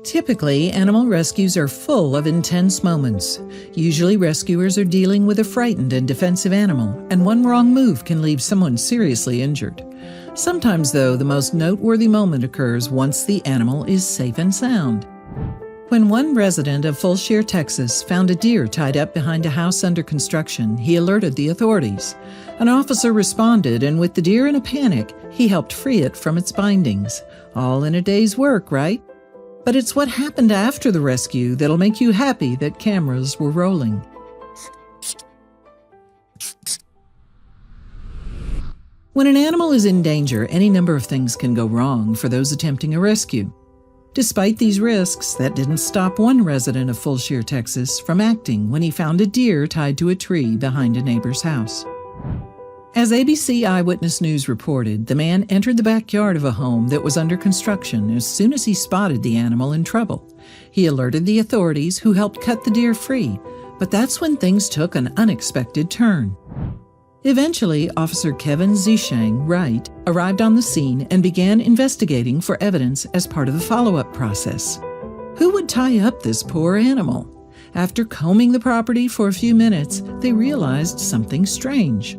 Typically, animal rescues are full of intense moments. Usually, rescuers are dealing with a frightened and defensive animal, and one wrong move can leave someone seriously injured. Sometimes, though, the most noteworthy moment occurs once the animal is safe and sound. When one resident of Fulshire, Texas, found a deer tied up behind a house under construction, he alerted the authorities. An officer responded, and with the deer in a panic, he helped free it from its bindings. All in a day's work, right? But it's what happened after the rescue that'll make you happy that cameras were rolling. When an animal is in danger, any number of things can go wrong for those attempting a rescue. Despite these risks, that didn't stop one resident of Fulshire, Texas, from acting when he found a deer tied to a tree behind a neighbor's house. As ABC Eyewitness News reported, the man entered the backyard of a home that was under construction as soon as he spotted the animal in trouble. He alerted the authorities, who helped cut the deer free, but that's when things took an unexpected turn. Eventually, Officer Kevin Zishang Wright arrived on the scene and began investigating for evidence as part of the follow-up process. Who would tie up this poor animal? After combing the property for a few minutes, they realized something strange.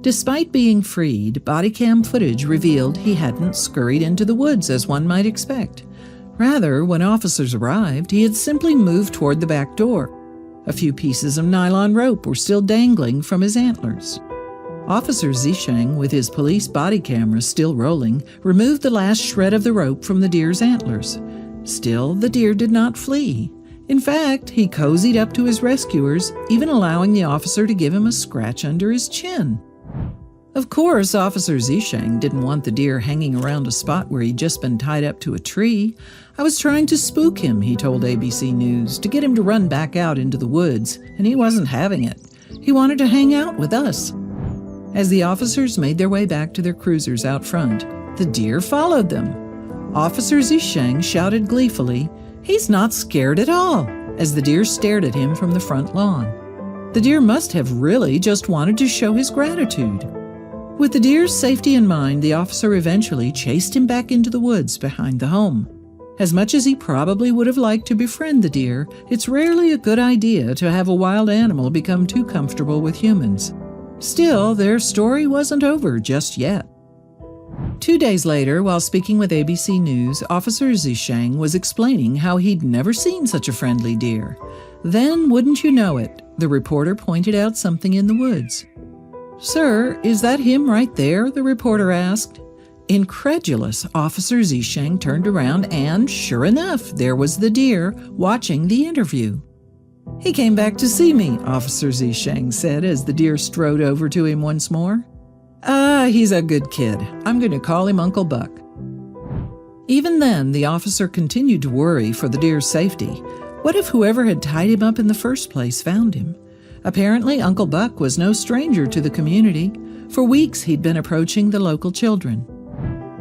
Despite being freed, body cam footage revealed he hadn't scurried into the woods as one might expect. Rather, when officers arrived, he had simply moved toward the back door. A few pieces of nylon rope were still dangling from his antlers. Officer Zishang, with his police body camera still rolling, removed the last shred of the rope from the deer's antlers. Still, the deer did not flee. In fact, he cozied up to his rescuers, even allowing the officer to give him a scratch under his chin. Of course, Officer Zishang didn't want the deer hanging around a spot where he'd just been tied up to a tree. "I was trying to spook him," he told ABC News, "to get him to run back out into the woods, and he wasn't having it. He wanted to hang out with us." As the officers made their way back to their cruisers out front, the deer followed them. Officer Zishang shouted gleefully, "He's not scared at all," as the deer stared at him from the front lawn. The deer must have really just wanted to show his gratitude. With the deer's safety in mind, the officer eventually chased him back into the woods behind the home. As much as he probably would have liked to befriend the deer, it's rarely a good idea to have a wild animal become too comfortable with humans. Still, their story wasn't over just yet. 2 days later, while speaking with ABC News, Officer Zishang was explaining how he'd never seen such a friendly deer. Then, wouldn't you know it, the reporter pointed out something in the woods. "Sir, is that him right there?" the reporter asked. Incredulous, Officer Zishang turned around and, sure enough, there was the deer watching the interview. "He came back to see me," Officer Zishang said as the deer strode over to him once more. He's a good kid. I'm going to call him Uncle Buck." Even then, the officer continued to worry for the deer's safety. What if whoever had tied him up in the first place found him? Apparently, Uncle Buck was no stranger to the community. For weeks, he'd been approaching the local children.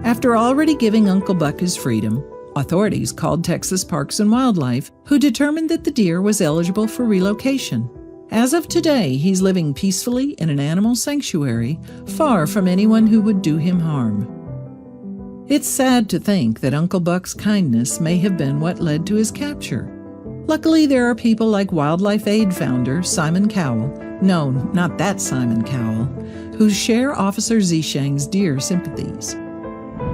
After already giving Uncle Buck his freedom, authorities called Texas Parks and Wildlife, who determined that the deer was eligible for relocation. As of today, he's living peacefully in an animal sanctuary, far from anyone who would do him harm. It's sad to think that Uncle Buck's kindness may have been what led to his capture. Luckily, there are people like Wildlife Aid founder Simon Cowell, no, not that Simon Cowell, who share Officer Zishang's deer sympathies.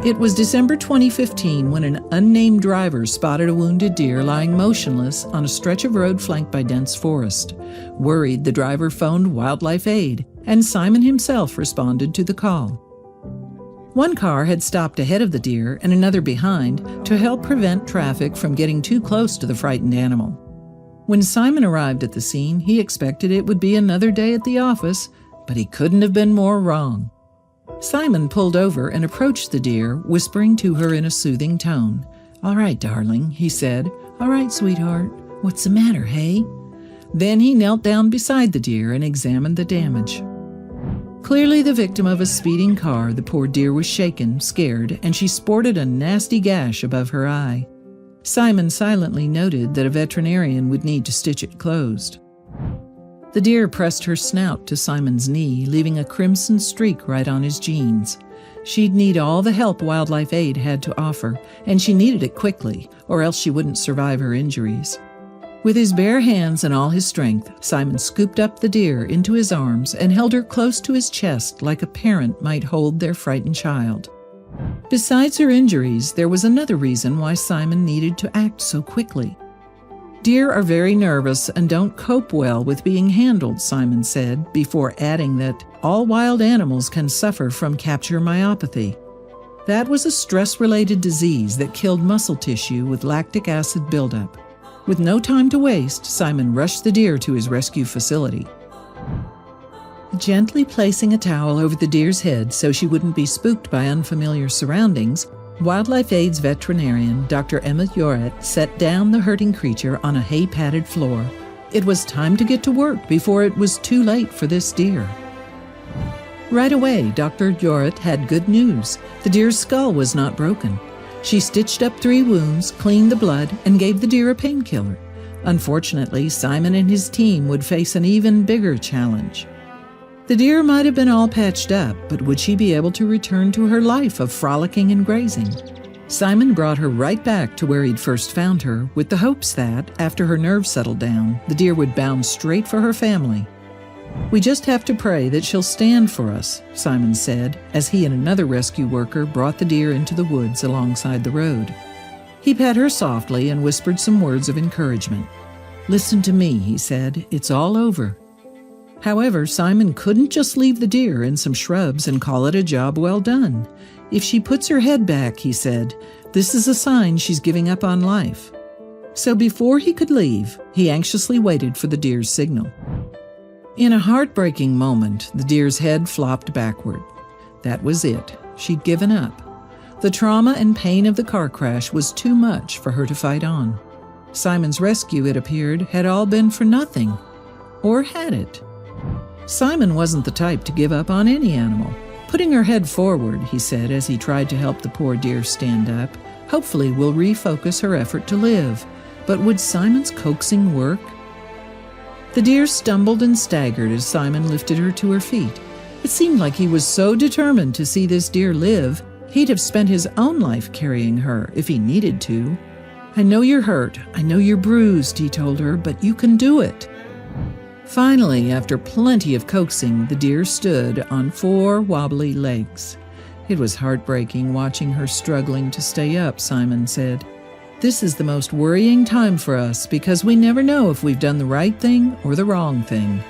It was December 2015 when an unnamed driver spotted a wounded deer lying motionless on a stretch of road flanked by dense forest. Worried, the driver phoned Wildlife Aid, and Simon himself responded to the call. One car had stopped ahead of the deer and another behind to help prevent traffic from getting too close to the frightened animal. When Simon arrived at the scene, he expected it would be another day at the office, but he couldn't have been more wrong. Simon pulled over and approached the deer, whispering to her in a soothing tone. "All right, darling," he said. "All right, sweetheart. What's the matter, hey?" Then he knelt down beside the deer and examined the damage. Clearly the victim of a speeding car, the poor deer was shaken, scared, and she sported a nasty gash above her eye. Simon silently noted that a veterinarian would need to stitch it closed. The deer pressed her snout to Simon's knee, leaving a crimson streak right on his jeans. She'd need all the help Wildlife Aid had to offer, and she needed it quickly, or else she wouldn't survive her injuries. With his bare hands and all his strength, Simon scooped up the deer into his arms and held her close to his chest like a parent might hold their frightened child. Besides her injuries, there was another reason why Simon needed to act so quickly. Deer are very nervous and don't cope well with being handled, Simon said, before adding that all wild animals can suffer from capture myopathy. That was a stress-related disease that killed muscle tissue with lactic acid buildup. With no time to waste, Simon rushed the deer to his rescue facility. Gently placing a towel over the deer's head so she wouldn't be spooked by unfamiliar surroundings, Wildlife Aid's veterinarian, Dr. Emma Yoret, set down the hurting creature on a hay-padded floor. It was time to get to work before it was too late for this deer. Right away, Dr. Yoret had good news. The deer's skull was not broken. She stitched up 3 wounds, cleaned the blood, and gave the deer a painkiller. Unfortunately, Simon and his team would face an even bigger challenge. The deer might have been all patched up, but would she be able to return to her life of frolicking and grazing? Simon brought her right back to where he'd first found her, with the hopes that, after her nerves settled down, the deer would bound straight for her family. "We just have to pray that she'll stand for us," Simon said, as he and another rescue worker brought the deer into the woods alongside the road. He pet her softly and whispered some words of encouragement. "Listen to me," he said. "It's all over." However, Simon couldn't just leave the deer in some shrubs and call it a job well done. "If she puts her head back," he said, "this is a sign she's giving up on life." So before he could leave, he anxiously waited for the deer's signal. In a heartbreaking moment, the deer's head flopped backward. That was it. She'd given up. The trauma and pain of the car crash was too much for her to fight on. Simon's rescue, it appeared, had all been for nothing. Or had it? Simon wasn't the type to give up on any animal. "Putting her head forward," he said as he tried to help the poor deer stand up, "hopefully will refocus her effort to live." But would Simon's coaxing work? The deer stumbled and staggered as Simon lifted her to her feet. It seemed like he was so determined to see this deer live, he'd have spent his own life carrying her if he needed to. "I know you're hurt, I know you're bruised," he told her, "but you can do it." Finally, after plenty of coaxing, the deer stood on 4 wobbly legs. It was heartbreaking watching her struggling to stay up, Simon said. "This is the most worrying time for us because we never know if we've done the right thing or the wrong thing.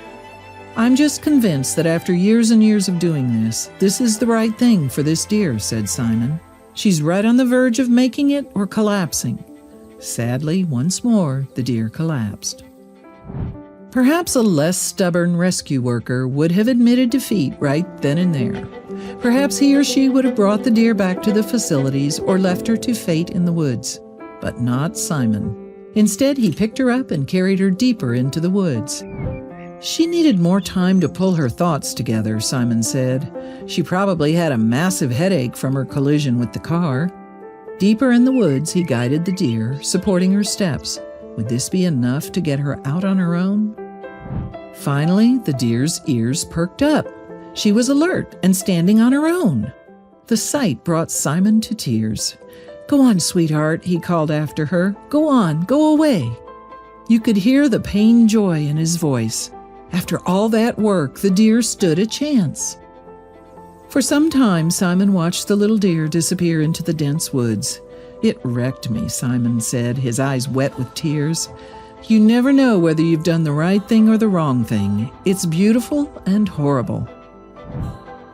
I'm just convinced that after years and years of doing this is the right thing for this deer," said Simon. "She's right on the verge of making it or collapsing." Sadly, once more, the deer collapsed. Perhaps a less stubborn rescue worker would have admitted defeat right then and there. Perhaps he or she would have brought the deer back to the facilities or left her to fate in the woods. But not Simon. Instead, he picked her up and carried her deeper into the woods. She needed more time to pull her thoughts together, Simon said. She probably had a massive headache from her collision with the car. Deeper in the woods, he guided the deer, supporting her steps. Would this be enough to get her out on her own? Finally, the deer's ears perked up. She was alert and standing on her own. The sight brought Simon to tears. "Go on, sweetheart," he called after her. "Go on, go away." You could hear the pain joy in his voice. After all that work, the deer stood a chance. For some time, Simon watched the little deer disappear into the dense woods. "It wrecked me," Simon said, his eyes wet with tears. "You never know whether you've done the right thing or the wrong thing. It's beautiful and horrible."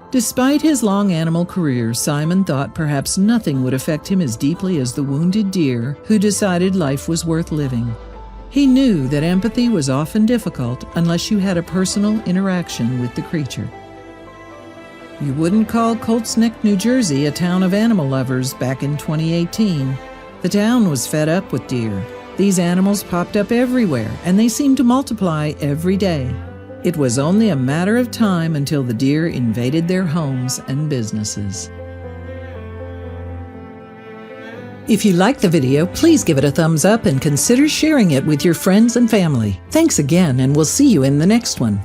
Despite his long animal career, Simon thought perhaps nothing would affect him as deeply as the wounded deer who decided life was worth living. He knew that empathy was often difficult unless you had a personal interaction with the creature. You wouldn't call Colts Neck, New Jersey a town of animal lovers back in 2018. The town was fed up with deer. These animals popped up everywhere, and they seemed to multiply every day. It was only a matter of time until the deer invaded their homes and businesses. If you liked the video, please give it a thumbs up and consider sharing it with your friends and family. Thanks again, and we'll see you in the next one.